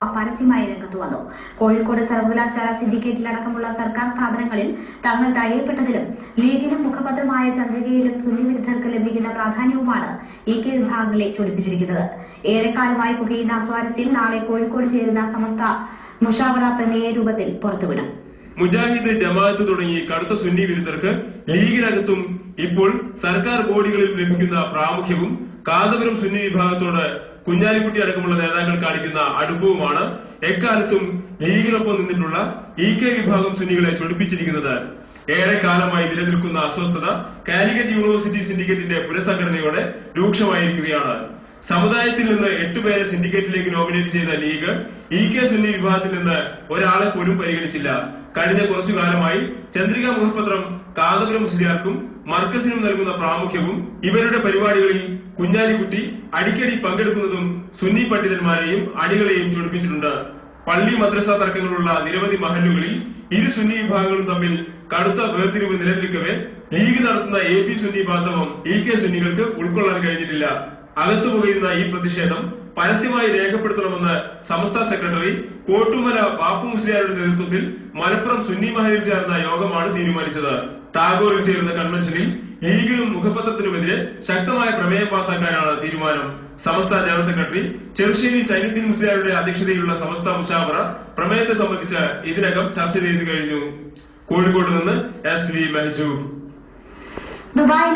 പരസ്യമായി രംഗത്തു വന്നു. കോഴിക്കോട് സർവകലാശാല സിൻഡിക്കേറ്റിലടക്കമുള്ള സർക്കാർ സ്ഥാപനങ്ങളിൽ തങ്ങൾ തഴയപ്പെട്ടതിലും ലീഗിനും മുഖപത്രമായ ചന്ദ്രികയിലും സുന്നി വിരുദ്ധർക്ക് ലഭിക്കുന്ന പ്രാധാന്യവുമാണ് EK വിഭാഗങ്ങളെ ചൊടിപ്പിച്ചിരിക്കുന്നത്. ഏറെക്കാലമായി പുകയുന്ന സ്വാരസ്യം നാളെ കോഴിക്കോട് ചേരുന്ന സമസ്ത മുഷാവറ പ്രമേയ രൂപത്തിൽ പുറത്തുവിടും. മുജാഹിദ്, ജമാഅത്ത് തുടങ്ങി കടുത്ത സുന്നി വിരുദ്ധർക്ക് ലീഗിനകത്തും ഇപ്പോൾ സർക്കാർ ബോഡികളിൽ ലഭിക്കുന്ന പ്രാമുഖ്യവും കാന്തപുരം സുന്നി വിഭാഗത്തോട് കുഞ്ഞാലിക്കുട്ടി അടക്കമുള്ള നേതാക്കൾ കാണിക്കുന്ന അടുപ്പവുമാണ് എക്കാലത്തും ലീഗിനൊപ്പം നിന്നിട്ടുള്ള EK വിഭാഗം സുന്നികളെ ചൊടിപ്പിച്ചിരിക്കുന്നത്. ഏറെക്കാലമായി നിലനിൽക്കുന്ന അസ്വസ്ഥത കാലിക്കറ്റ് യൂണിവേഴ്സിറ്റി സിൻഡിക്കേറ്റിന്റെ പുനഃസംഘടനയോടെ രൂക്ഷമായിരിക്കുകയാണ്. സമുദായത്തിൽ നിന്ന് 8 പേരെ സിൻഡിക്കേറ്റിലേക്ക് നോമിനേറ്റ് ചെയ്ത ലീഗ് EK സുന്നി വിഭാഗത്തിൽ നിന്ന് ഒരാളെ പോലും പരിഗണിച്ചില്ല. കഴിഞ്ഞ കുറച്ചു കാലമായി ചന്ദ്രിക മുഖപത്രം കാന്തപുരം മുസ്ലിയാർക്കും മർക്കസിനും നൽകുന്ന പ്രാമുഖ്യവും ഇവരുടെ പരിപാടികളിൽ കുഞ്ഞാലിക്കുട്ടി അടിക്കടി പങ്കെടുക്കുന്നതും സുന്നി പണ്ഡിതന്മാരെയും അണികളെയും ചൊടിപ്പിച്ചിട്ടുണ്ട്. പള്ളി മദ്രസ തർക്കങ്ങളുള്ള നിരവധി മഹല്ലുകളിൽ ഇരു സുന്നി വിഭാഗങ്ങളും തമ്മിൽ കടുത്ത വേർതിരിവ് നിലനിൽക്കവേ ലീഗ് നടത്തുന്ന AP സുന്നി ബാന്ധവം EK സുന്നികൾക്ക് ഉൾക്കൊള്ളാൻ കഴിഞ്ഞിട്ടില്ല. അകത്തു പുകയുന്ന ഈ പ്രതിഷേധം പരസ്യമായി രേഖപ്പെടുത്തണമെന്ന് സമസ്ത സെക്രട്ടറി കോട്ടുമല ബാപ്പു മുസ്ലിയാരുടെ നേതൃത്വത്തിൽ മലപ്പുറം സുന്നി മഹലിൽ ചേർന്ന യോഗമാണ് തീരുമാനിച്ചത്. ടാഗോറിൽ ചേരുന്ന കൺവെൻഷനിൽ ലീഗിനും മുഖപത്രത്തിനുമെതിരെ ശക്തമായ പ്രമേയം പാസാക്കാനാണ് തീരുമാനം. സമസ്ത ജനറൽ സെക്രട്ടറി ചെറുശ്ശേരി സൈനുദ്ദീൻ മുസ്ലിയാരുടെ അധ്യക്ഷതയിലുള്ള സമസ്ത മുഷാവറ പ്രമേയത്തെ സംബന്ധിച്ച് ഇതിനകം ചർച്ച ചെയ്തു കഴിഞ്ഞു. കോഴിക്കോട് നിന്ന് SV മെഹജൂബ്. ദുബായിൽ